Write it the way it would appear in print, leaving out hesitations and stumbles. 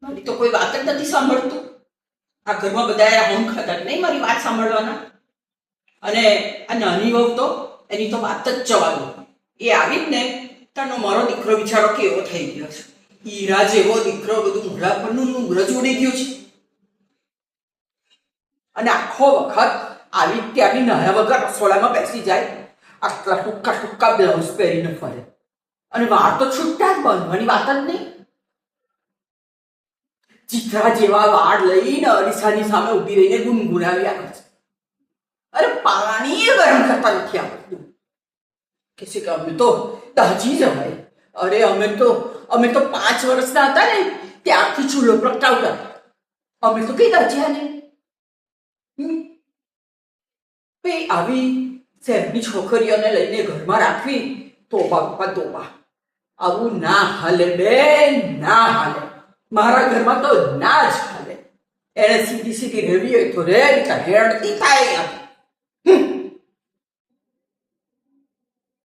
મારી તો કોઈ વાત જ નથી સાંભળતું. આ ઘરમાં બધા હમ ખાતા નહીં મારી વાત સાંભળવાના. અને આ નાની વહુ તો એની તો વાત જ જવા દો. એ આવી જ ને તાનો મારો દીકરો બિચારો કેવો થઈ ગયો છે. હીરા જેવો દીકરો, બધું મોઢા પરનું રજ ઉડી ગયું છે. અને આખો વખત આવી ત્યાંની નાયા વગર રસોડામાં બેસી જાય, આટલા ટૂંકા ટૂંકા બ્લાઉઝ પહેરીને ફરે, અને વાળ તો છૂટા જ બાંધવાની વાત જ નહીં. ચિત્રા જેવા વાળ લઈને અરીસાની સામે ઊભી રહીને ગુનગુનાવ્યા કરે છે. અરે પાણી ગરમ કરતા નથી આવડતું. કે છે કે અમે તો દાજી જવાય. અરે અમે તો 5 વર્ષના હતા ને ત્યારથી ચૂલો પ્રગટાવતા. અમે તો કઈ દાજ્યા નહીં. આવી શહેરની છોકરીઓને લઈને ઘરમાં રાખવી, તોબા બાપા તોબા. આવું ના હાલે બેન, ના હાલે. મારા ઘરમાં તો ના જ હાલે. એને સીધી સીધી રહેવી હોય તો રે, હેડતી થાય.